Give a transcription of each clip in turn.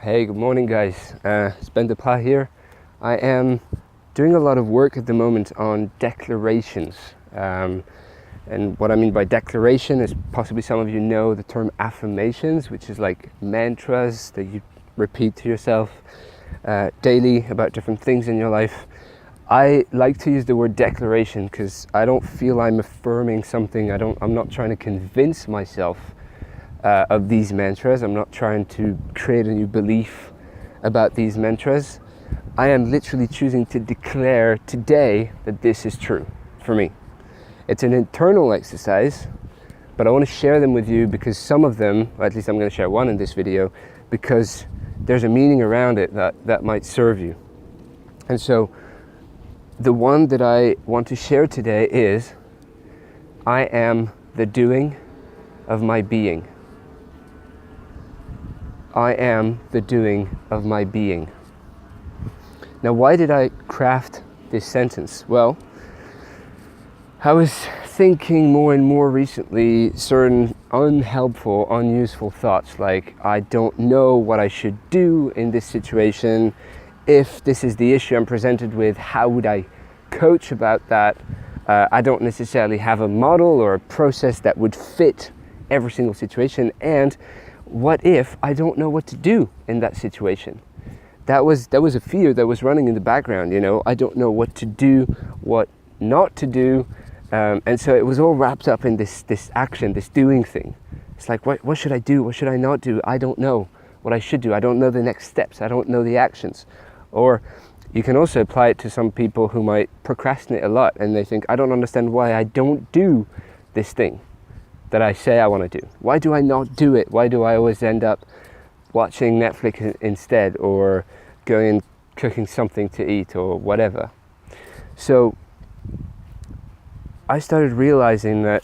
Hey, good morning, guys. It's Ben Deplat here. I am doing a lot of work at the moment on declarations. And what I mean by declaration is possibly some of you know the term affirmations, which is like mantras that you repeat to yourself daily about different things in your life. I like to use the word declaration because I don't feel I'm affirming something. I'm not trying to convince myself of these mantras. I'm not trying to create a new belief about these mantras. I am literally choosing to declare today that this is true for me. It's an internal exercise, but I want to share them with you because some of them, or at least I'm going to share one in this video, because there's a meaning around it that might serve you. And so the one that I want to share today is, I am the doing of my being. I am the doing of my being. Now, why did I craft this sentence? Well, I was thinking more and more recently certain unhelpful, unuseful thoughts like, I don't know what I should do in this situation. If this is the issue I'm presented with, how would I coach about that? I don't necessarily have a model or a process that would fit every single situation. And what if I don't know what to do in that situation? That was a fear that was running in the background, you know. I don't know what to do, what not to do. And so it was all wrapped up in this action, this doing thing. It's like, what should I do? What should I not do? I don't know what I should do. I don't know the next steps. I don't know the actions. Or you can also apply it to some people who might procrastinate a lot and they think, I don't understand why I don't do this thing that I say I want to do. Why do I not do it? Why do I always end up watching Netflix instead, or going and cooking something to eat, or whatever? So I started realizing that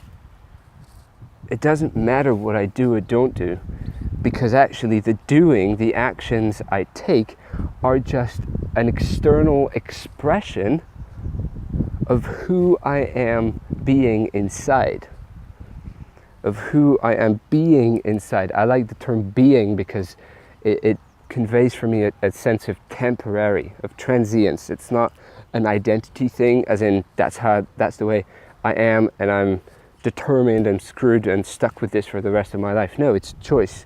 it doesn't matter what I do or don't do, because actually the doing, the actions I take, are just an external expression of who I am being inside. Of who I am being inside. I like the term being because it conveys for me a sense of temporary, of transience. It's not an identity thing, as in that's the way I am and I'm determined and screwed and stuck with this for the rest of my life. No, it's choice.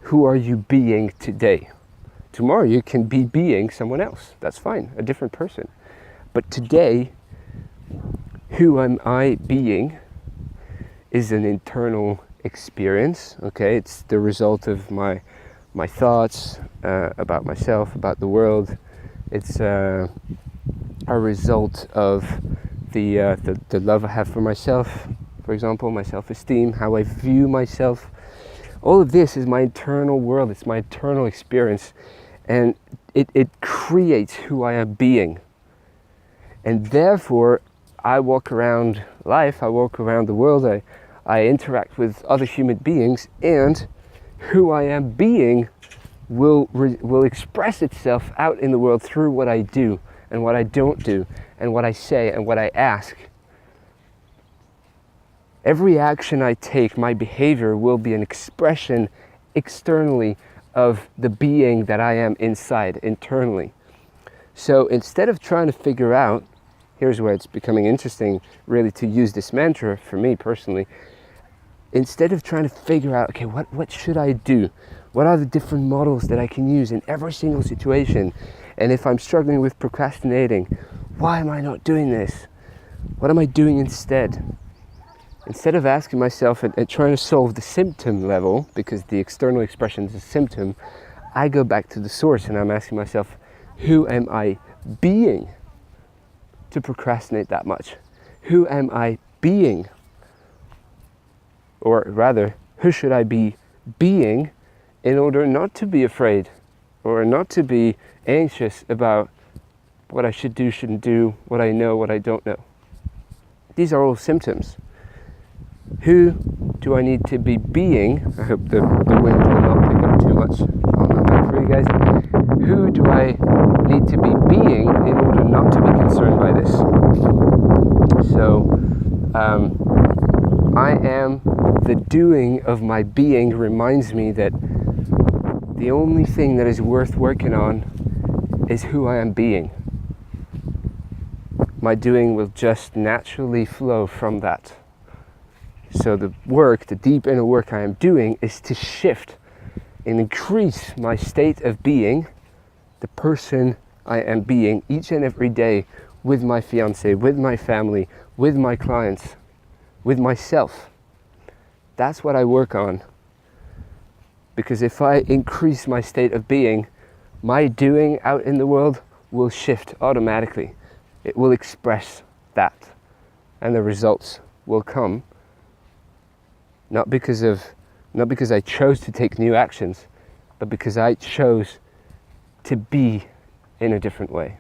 Who are you being today? Tomorrow you can be being someone else. That's fine, a different person. But today, who am I being is an internal experience, okay? It's the result of my thoughts about myself, about the world. It's a result of the love I have for myself, for example, my self-esteem, how I view myself. All of this is my internal world, it's my internal experience, and it creates who I am being. And therefore, I walk around life, I walk around the world, I interact with other human beings, and who I am being will express itself out in the world through what I do and what I don't do and what I say and what I ask. Every action I take, my behavior will be an expression externally of the being that I am inside, internally. So instead of trying to figure out, here's where it's becoming interesting really to use this mantra for me personally. Instead of trying to figure out, okay, what should I do? What are the different models that I can use in every single situation? And if I'm struggling with procrastinating, why am I not doing this? What am I doing instead? Instead of asking myself and trying to solve the symptom level, because the external expression is a symptom, I go back to the source and I'm asking myself, who am I being to procrastinate that much? Who am I being? Or rather, who should I be being in order not to be afraid or not to be anxious about what I should do, shouldn't do, what I know, what I don't know? These are all symptoms. Who do I need to be being? I hope the wind will not pick up too much on the mic for you guys. Who do I need to be being in order not to be concerned by this? So, I am the doing of my being reminds me that the only thing that is worth working on is who I am being. My doing will just naturally flow from that. So the work, the deep inner work I am doing, is to shift and increase my state of being, the person I am being each and every day, with my fiance, with my family, with my clients, with myself. That's what I work on. Because if I increase my state of being, my doing out in the world will shift automatically. It will express that. And the results will come. Not because I chose to take new actions, but because I chose to be in a different way.